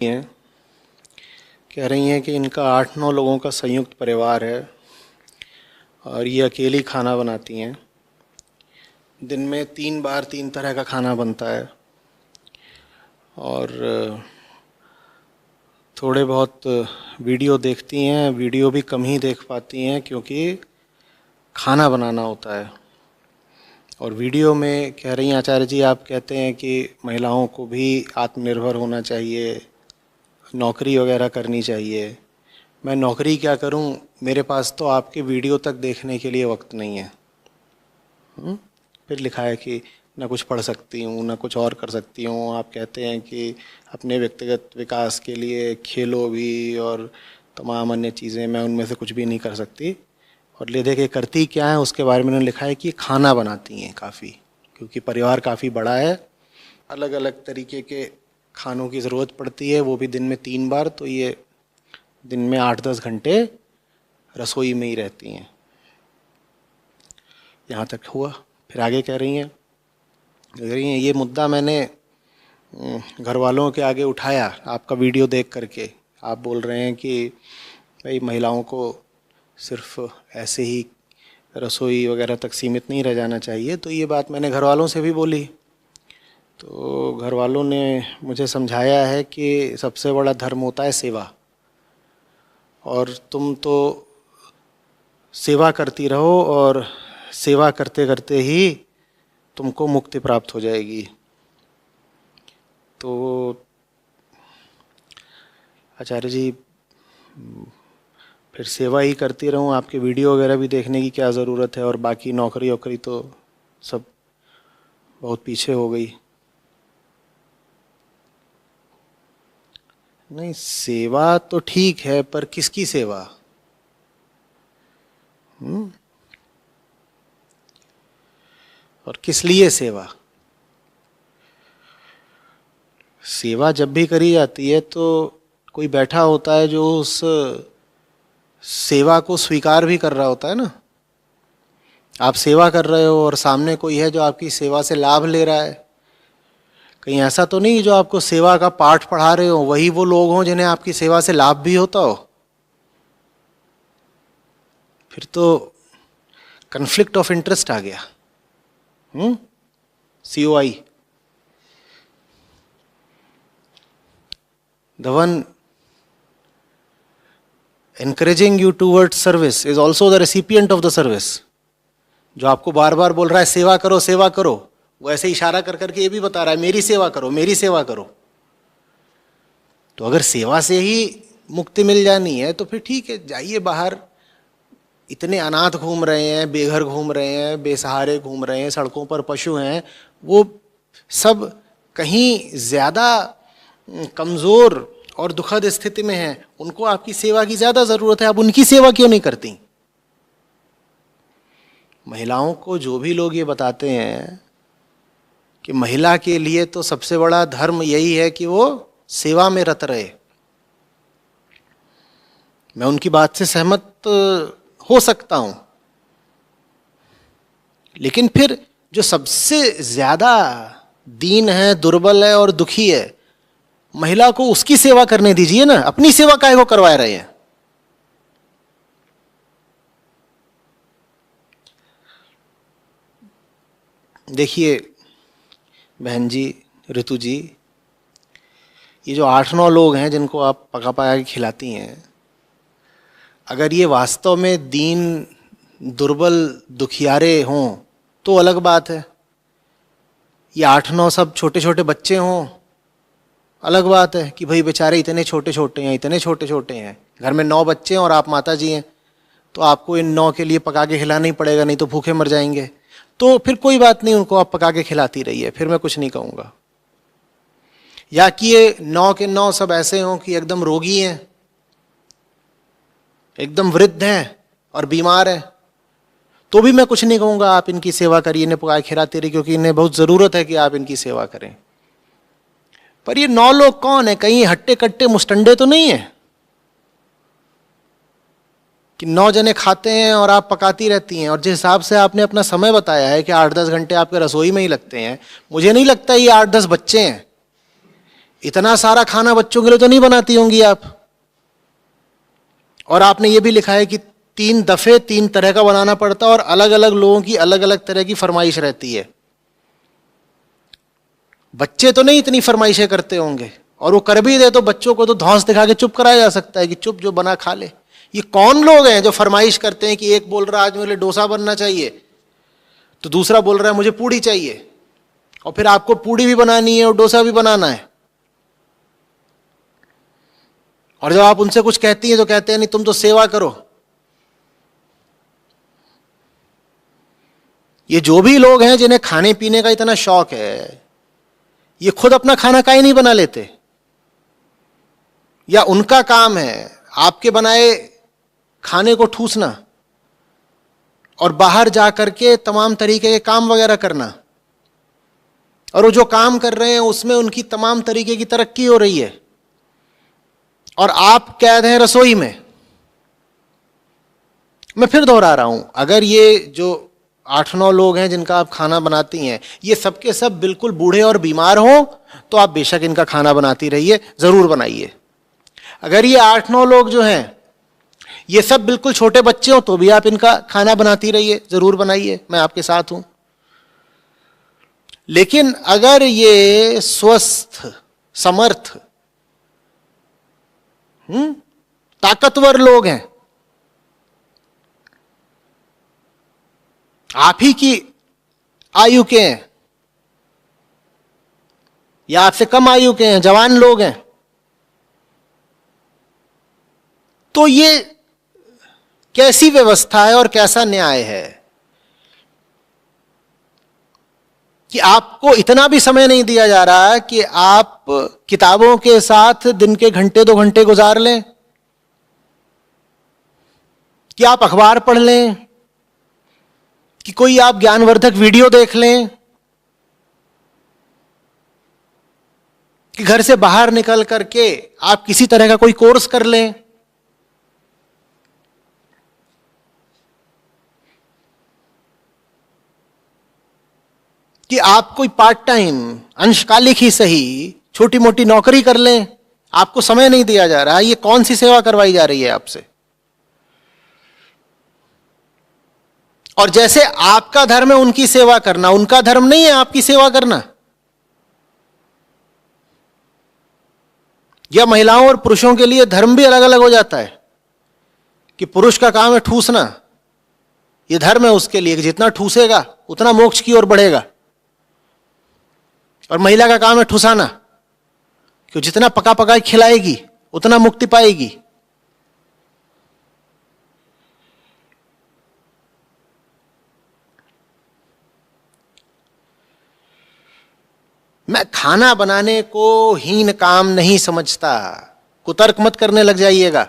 हैं, कह रही हैं कि इनका 8-9 लोगों का संयुक्त परिवार है और ये अकेली खाना बनाती हैं। दिन में 3 बार 3 तरह का खाना बनता है और थोड़े बहुत वीडियो देखती हैं। वीडियो भी कम ही देख पाती हैं क्योंकि खाना बनाना होता है। और वीडियो में कह रही हैं, आचार्य जी आप कहते हैं कि महिलाओं को भी आत्मनिर्भर होना चाहिए, नौकरी वगैरह करनी चाहिए। मैं नौकरी क्या करूं, मेरे पास तो आपके वीडियो तक देखने के लिए वक्त नहीं है। फिर लिखा है कि ना कुछ पढ़ सकती हूँ ना कुछ और कर सकती हूँ। आप कहते हैं कि अपने व्यक्तिगत विकास के लिए खेलो भी और तमाम अन्य चीज़ें, मैं उनमें से कुछ भी नहीं कर सकती। और ले दे के करती क्या है उसके बारे में उन्होंने लिखा है कि खाना बनाती हैं काफ़ी, क्योंकि परिवार काफ़ी बड़ा है, अलग अलग तरीके के खानों की ज़रूरत पड़ती है, वो भी दिन में 3 बार। तो ये दिन में 8-10 घंटे रसोई में ही रहती हैं। यहाँ तक हुआ। फिर आगे कह रही हैं ये मुद्दा मैंने घर वालों के आगे उठाया आपका वीडियो देख करके। आप बोल रहे हैं कि भाई महिलाओं को सिर्फ ऐसे ही रसोई वगैरह तक सीमित नहीं रह जाना चाहिए। तो ये बात मैंने घर वालों से भी बोली, तो घर वालों ने मुझे समझाया है कि सबसे बड़ा धर्म होता है सेवा, और तुम तो सेवा करती रहो और सेवा करते करते ही तुमको मुक्ति प्राप्त हो जाएगी। तो आचार्य जी फिर सेवा ही करती रहूं, आपके वीडियो वगैरह भी देखने की क्या ज़रूरत है, और बाकी नौकरी वोकरी तो सब बहुत पीछे हो गई। नहीं, सेवा तो ठीक है, पर किसकी सेवा? और किस लिए सेवा? सेवा जब भी करी जाती है तो कोई बैठा होता है जो उस सेवा को स्वीकार भी कर रहा होता है ना। आप सेवा कर रहे हो और सामने कोई है जो आपकी सेवा से लाभ ले रहा है। कहीं ऐसा तो नहीं जो आपको सेवा का पाठ पढ़ा रहे हो वही वो लोग हों जिन्हें आपकी सेवा से लाभ भी होता हो? फिर तो कन्फ्लिक्ट ऑफ इंटरेस्ट आ गया। COI, the one encouraging you towards service is also the recipient of the service। जो आपको बार बार बोल रहा है सेवा करो सेवा करो, वो ऐसे इशारा कर करके ये भी बता रहा है मेरी सेवा करो मेरी सेवा करो। तो अगर सेवा से ही मुक्ति मिल जानी है तो फिर ठीक है, जाइए बाहर। इतने अनाथ घूम रहे हैं, बेघर घूम रहे हैं, बेसहारे घूम रहे हैं, सड़कों पर पशु हैं, वो सब कहीं ज़्यादा कमज़ोर और दुखद स्थिति में हैं, उनको आपकी सेवा की ज़्यादा ज़रूरत है। आप उनकी सेवा क्यों नहीं करती? महिलाओं को जो भी लोग ये बताते हैं कि महिला के लिए तो सबसे बड़ा धर्म यही है कि वो सेवा में रत रहे, मैं उनकी बात से सहमत हो सकता हूं। लेकिन फिर जो सबसे ज्यादा दीन है, दुर्बल है और दुखी है, महिला को उसकी सेवा करने दीजिए ना, अपनी सेवा काहे को करवा रहे हैं? देखिए बहन जी, ऋतु जी, ये जो 8-9 लोग हैं जिनको आप पका पका के खिलाती हैं, अगर ये वास्तव में दीन दुर्बल दुखियारे हों तो अलग बात है। ये 8-9 सब छोटे छोटे बच्चे हों, अलग बात है कि भाई बेचारे इतने छोटे छोटे हैं, इतने छोटे छोटे हैं। घर में 9 बच्चे हैं और आप माता जी हैं, तो आपको इन 9 के लिए पका के खिलाना ही पड़ेगा, नहीं तो भूखे मर जाएंगे। तो फिर कोई बात नहीं, उनको आप पका के खिलाती रहिए, फिर मैं कुछ नहीं कहूँगा। या कि ये 9 के 9 सब ऐसे हों कि एकदम रोगी हैं, एकदम वृद्ध हैं और बीमार हैं, तो भी मैं कुछ नहीं कहूँगा। आप इनकी सेवा करिए, इन्हें पका के खिलाते रहिए, क्योंकि इन्हें बहुत ज़रूरत है कि आप इनकी सेवा करें। पर ये 9 लोग कौन है? कहीं हट्टे कट्टे मुस्टंडे तो नहीं है कि 9 जने खाते हैं और आप पकाती रहती हैं। और जिस हिसाब से आपने अपना समय बताया है कि 8-10 घंटे आपके रसोई में ही लगते हैं, मुझे नहीं लगता ये 8-10 बच्चे हैं। इतना सारा खाना बच्चों के लिए तो नहीं बनाती होंगी आप। और आपने ये भी लिखा है कि 3 दफे 3 तरह का बनाना पड़ता है और अलग अलग लोगों की अलग अलग तरह की फरमाइश रहती है। बच्चे तो नहीं इतनी फरमाइशें करते होंगे, और वो कर भी दे तो बच्चों को तो धौंस दिखा के चुप कराया जा सकता है कि चुप, जो बना खा ले। ये कौन लोग हैं जो फरमाइश करते हैं कि एक बोल रहा है आज मेरे लिए डोसा बनना चाहिए, तो दूसरा बोल रहा है मुझे पूड़ी चाहिए, और फिर आपको पूड़ी भी बनानी है और डोसा भी बनाना है। और जब आप उनसे कुछ कहती हैं तो कहते हैं नहीं तुम तो सेवा करो। ये जो भी लोग हैं जिन्हें खाने पीने का इतना शौक है, ये खुद अपना खाना काहे नहीं बना लेते? या उनका काम है आपके बनाए खाने को ठूसना और बाहर जाकर के तमाम तरीके के काम वगैरह करना, और वो जो काम कर रहे हैं उसमें उनकी तमाम तरीके की तरक्की हो रही है, और आप कैद हैं रसोई में। मैं फिर दोहरा रहा हूं, अगर ये जो 8-9 लोग हैं जिनका आप खाना बनाती हैं, ये सबके सब बिल्कुल बूढ़े और बीमार हों तो आप बेशक इनका खाना बनाती रहिए, जरूर बनाइए। अगर ये 8-9 लोग जो हैं ये सब बिल्कुल छोटे बच्चे हों तो भी आप इनका खाना बनाती रहिए, जरूर बनाइए, मैं आपके साथ हूं। लेकिन अगर ये स्वस्थ, समर्थ, ताकतवर लोग हैं, आप ही की आयु के हैं या आपसे कम आयु के हैं, जवान लोग हैं, तो ये कैसी व्यवस्था है और कैसा न्याय है कि आपको इतना भी समय नहीं दिया जा रहा कि आप किताबों के साथ दिन के घंटे 2 घंटे गुजार लें, कि आप अखबार पढ़ लें, कि कोई आप ज्ञानवर्धक वीडियो देख लें, कि घर से बाहर निकल करके आप किसी तरह का कोई कोर्स कर लें। कि आप कोई पार्ट टाइम, अंशकालिक ही सही, छोटी मोटी नौकरी कर लें, आपको समय नहीं दिया जा रहा। ये कौन सी सेवा करवाई जा रही है आपसे? और जैसे आपका धर्म है उनकी सेवा करना, उनका धर्म नहीं है आपकी सेवा करना। या महिलाओं और पुरुषों के लिए धर्म भी अलग अलग हो जाता है कि पुरुष का काम है ठूसना, यह धर्म है उसके लिए कि जितना ठूसेगा उतना मोक्ष की ओर बढ़ेगा, और महिला का काम है ठुसाना कि जितना पका पका खिलाएगी उतना मुक्ति पाएगी। मैं खाना बनाने को हीन काम नहीं समझता, कुतर्क मत करने लग जाइएगा।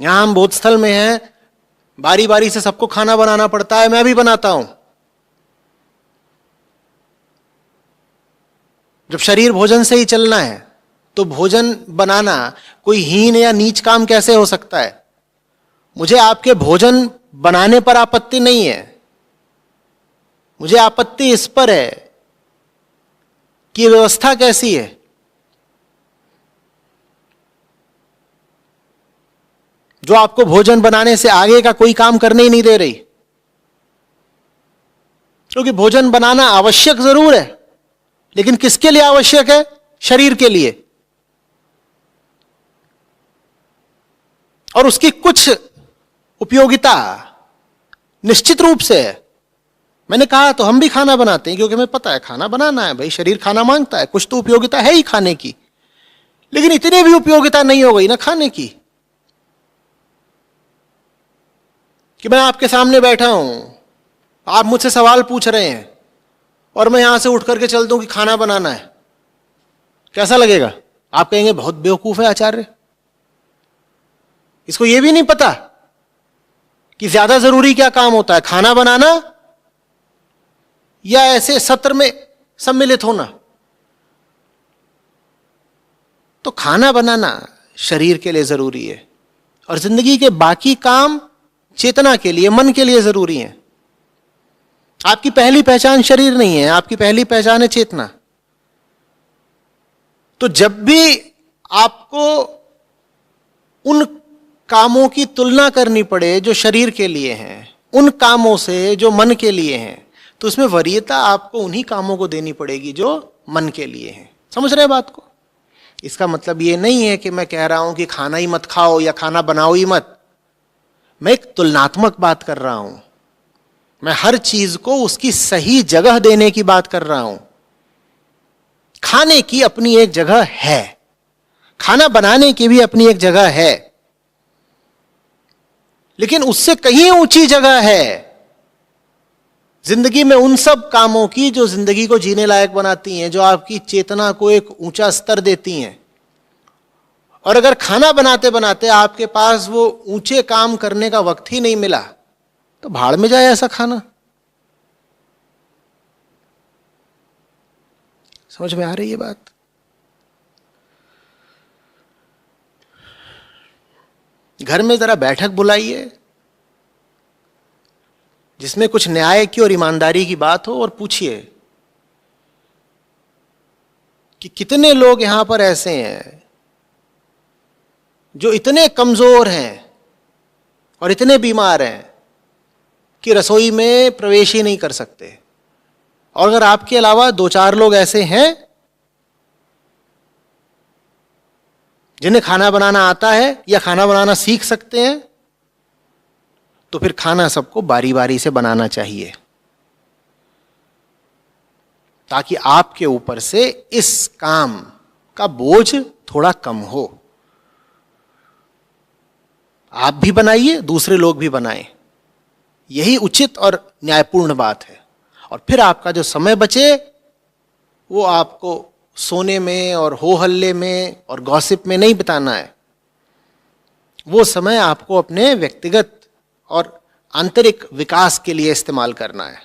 यहां हम बोधस्थल में हैं, बारी बारी से सबको खाना बनाना पड़ता है, मैं भी बनाता हूं। जब शरीर भोजन से ही चलना है तो भोजन बनाना कोई हीन या नीच काम कैसे हो सकता है? मुझे आपके भोजन बनाने पर आपत्ति नहीं है, मुझे आपत्ति इस पर है कि व्यवस्था कैसी है। जो आपको भोजन बनाने से आगे का कोई काम करने ही नहीं दे रही। क्योंकि भोजन बनाना आवश्यक जरूर है, लेकिन किसके लिए आवश्यक है? शरीर के लिए। और उसकी कुछ उपयोगिता निश्चित रूप से है। मैंने कहा तो हम भी खाना बनाते हैं क्योंकि हमें पता है खाना बनाना है, भाई शरीर खाना मांगता है, कुछ तो उपयोगिता है ही खाने की। लेकिन इतनी भी उपयोगिता नहीं हो गई ना खाने की कि मैं आपके सामने बैठा हूं, आप मुझसे सवाल पूछ रहे हैं और मैं यहां से उठ करके चल दूं कि खाना बनाना है। कैसा लगेगा? आप कहेंगे बहुत बेवकूफ है आचार्य, इसको यह भी नहीं पता कि ज्यादा जरूरी क्या काम होता है, खाना बनाना या ऐसे सत्र में सम्मिलित होना। तो खाना बनाना शरीर के लिए जरूरी है और जिंदगी के बाकी काम चेतना के लिए, मन के लिए जरूरी है। आपकी पहली पहचान शरीर नहीं है, आपकी पहली पहचान है चेतना। तो जब भी आपको उन कामों की तुलना करनी पड़े जो शरीर के लिए हैं, उन कामों से जो मन के लिए हैं, तो उसमें वरीयता आपको उन्हीं कामों को देनी पड़ेगी जो मन के लिए हैं। समझ रहे हैं बात को? इसका मतलब ये नहीं है कि मैं कह रहा हूं कि खाना ही मत खाओ या खाना बनाओ ही मत। मैं एक तुलनात्मक बात कर रहा हूं। मैं हर चीज को उसकी सही जगह देने की बात कर रहा हूं। खाने की अपनी एक जगह है, खाना बनाने की भी अपनी एक जगह है, लेकिन उससे कहीं ऊंची जगह है जिंदगी में उन सब कामों की जो जिंदगी को जीने लायक बनाती हैं, जो आपकी चेतना को एक ऊंचा स्तर देती हैं। और अगर खाना बनाते बनाते आपके पास वो ऊंचे काम करने का वक्त ही नहीं मिला, तो भाड़ में जाए ऐसा खाना। समझ में आ रही है बात? घर में जरा बैठक बुलाइए जिसमें कुछ न्याय की और ईमानदारी की बात हो, और पूछिए कि कितने लोग यहां पर ऐसे हैं जो इतने कमजोर हैं और इतने बीमार हैं कि रसोई में प्रवेश ही नहीं कर सकते। और अगर आपके अलावा 2-4 लोग ऐसे हैं जिन्हें खाना बनाना आता है या खाना बनाना सीख सकते हैं, तो फिर खाना सबको बारी बारी से बनाना चाहिए, ताकि आपके ऊपर से इस काम का बोझ थोड़ा कम हो। आप भी बनाइए, दूसरे लोग भी बनाएं, यही उचित और न्यायपूर्ण बात है। और फिर आपका जो समय बचे वो आपको सोने में और हो हल्ले में और गॉसिप में नहीं बिताना है। वो समय आपको अपने व्यक्तिगत और आंतरिक विकास के लिए इस्तेमाल करना है।